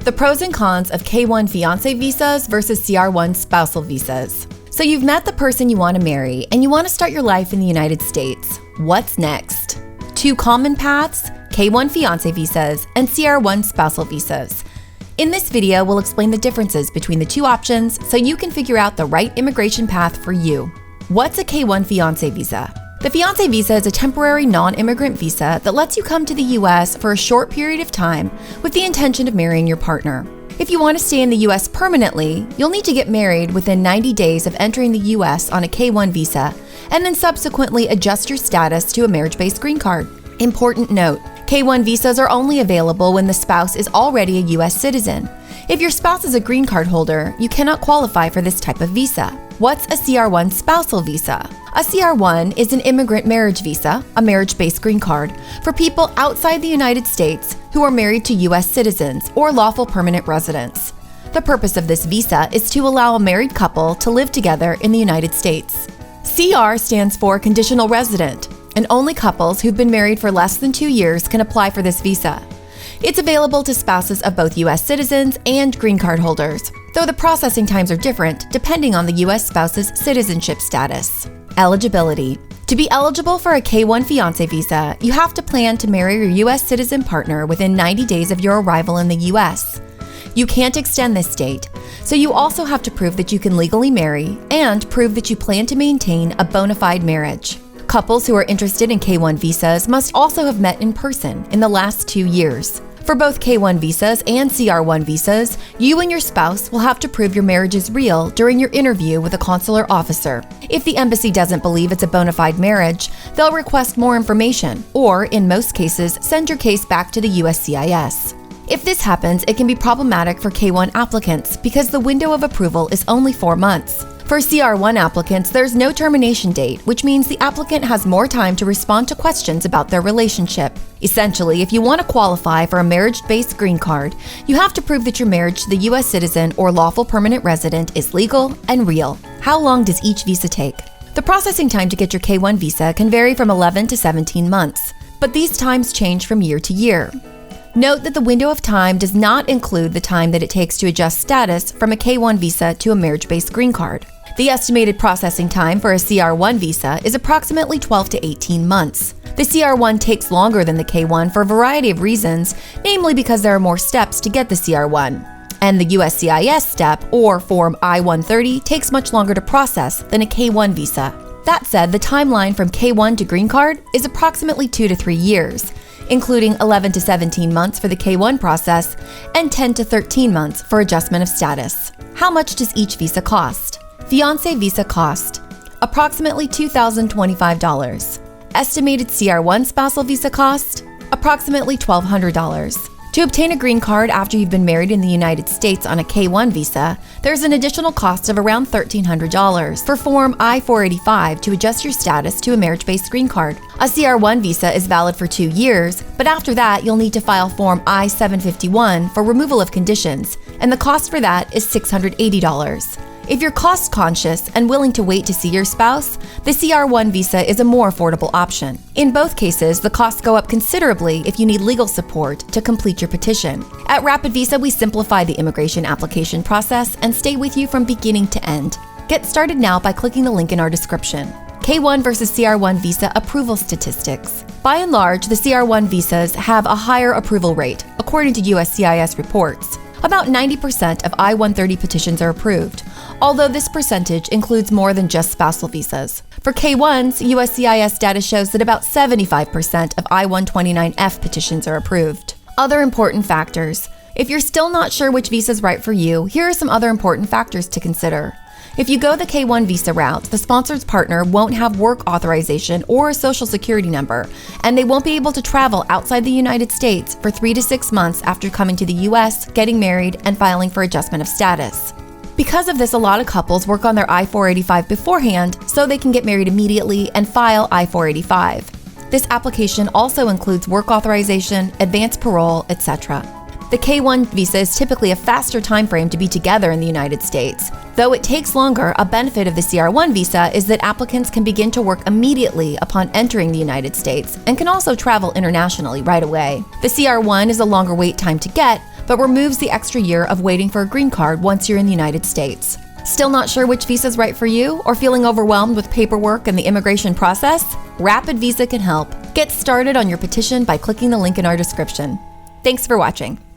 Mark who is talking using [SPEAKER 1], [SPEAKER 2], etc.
[SPEAKER 1] The pros and cons of K-1 Fiancé visas versus CR-1 spousal visas. So you've met the person you want to marry and you want to start your life in the United States. What's next? Two common paths, K-1 Fiancé visas and CR-1 spousal visas. In this video, we'll explain the differences between the two options so you can figure out the right immigration path for you. What's a K-1 Fiancé visa? The Fiancé visa is a temporary non-immigrant visa that lets you come to the U.S. for a short period of time with the intention of marrying your partner. If you want to stay in the U.S. permanently, you'll need to get married within 90 days of entering the U.S. on a K-1 visa and then subsequently adjust your status to a marriage-based green card. Important note, K-1 visas are only available when the spouse is already a U.S. citizen. If your spouse is a green card holder, you cannot qualify for this type of visa. What's a CR-1 spousal visa? A CR-1 is an immigrant marriage visa, a marriage-based green card, for people outside the United States who are married to U.S. citizens or lawful permanent residents. The purpose of this visa is to allow a married couple to live together in the United States. CR stands for conditional resident, and only couples who've been married for less than 2 years can apply for this visa. It's available to spouses of both U.S. citizens and green card holders, though the processing times are different depending on the U.S. spouse's citizenship status. Eligibility. To be eligible for a K-1 Fiancé visa, you have to plan to marry your U.S. citizen partner within 90 days of your arrival in the U.S. You can't extend this date, so you also have to prove that you can legally marry and prove that you plan to maintain a bona fide marriage. Couples who are interested in K-1 visas must also have met in person in the last 2 years. For both K-1 visas and CR-1 visas, you and your spouse will have to prove your marriage is real during your interview with a consular officer. If the embassy doesn't believe it's a bona fide marriage, they'll request more information or, in most cases, send your case back to the USCIS. If this happens, it can be problematic for K-1 applicants because the window of approval is only 4 months. For CR-1 applicants, there's no termination date, which means the applicant has more time to respond to questions about their relationship. Essentially, if you want to qualify for a marriage-based green card, you have to prove that your marriage to the U.S. citizen or lawful permanent resident is legal and real. How long does each visa take? The processing time to get your K-1 visa can vary from 11 to 17 months, but these times change from year to year. Note that the window of time does not include the time that it takes to adjust status from a K-1 visa to a marriage-based green card. The estimated processing time for a CR-1 visa is approximately 12 to 18 months. The CR-1 takes longer than the K-1 for a variety of reasons, namely because there are more steps to get the CR-1. And the USCIS step, or Form I-130, takes much longer to process than a K-1 visa. That said, the timeline from K-1 to green card is approximately 2 to 3 years, including 11 to 17 months for the K-1 process and 10 to 13 months for adjustment of status. How much does each visa cost? Fiancé visa cost, approximately $2,025. Estimated CR-1 spousal visa cost, approximately $1,200. To obtain a green card after you've been married in the United States on a K-1 visa, there's an additional cost of around $1,300 for Form I-485 to adjust your status to a marriage-based green card. A CR-1 visa is valid for 2 years, but after that, you'll need to file Form I-751 for removal of conditions, and the cost for that is $680. If you're cost-conscious and willing to wait to see your spouse, the CR-1 visa is a more affordable option. In both cases, the costs go up considerably if you need legal support to complete your petition. At RapidVisa, we simplify the immigration application process and stay with you from beginning to end. Get started now by clicking the link in our description. K-1 versus CR-1 Visa Approval Statistics. By and large, the CR-1 visas have a higher approval rate, according to USCIS reports. About 90% of I-130 petitions are approved, although this percentage includes more than just spousal visas. For K-1s, USCIS data shows that about 75% of I-129F petitions are approved. Other important factors. If you're still not sure which visa is right for you, here are some other important factors to consider. If you go the K-1 visa route, the sponsor's partner won't have work authorization or a social security number, and they won't be able to travel outside the United States for 3 to 6 months after coming to the U.S., getting married, and filing for adjustment of status. Because of this, a lot of couples work on their I-485 beforehand so they can get married immediately and file I-485. This application also includes work authorization, advance parole, etc. The K-1 visa is typically a faster time frame to be together in the United States. Though it takes longer, a benefit of the CR-1 visa is that applicants can begin to work immediately upon entering the United States and can also travel internationally right away. The CR-1 is a longer wait time to get, but removes the extra year of waiting for a green card once you're in the United States. Still not sure which visa is right for you, or feeling overwhelmed with paperwork and the immigration process? RapidVisa can help. Get started on your petition by clicking the link in our description. Thanks for watching.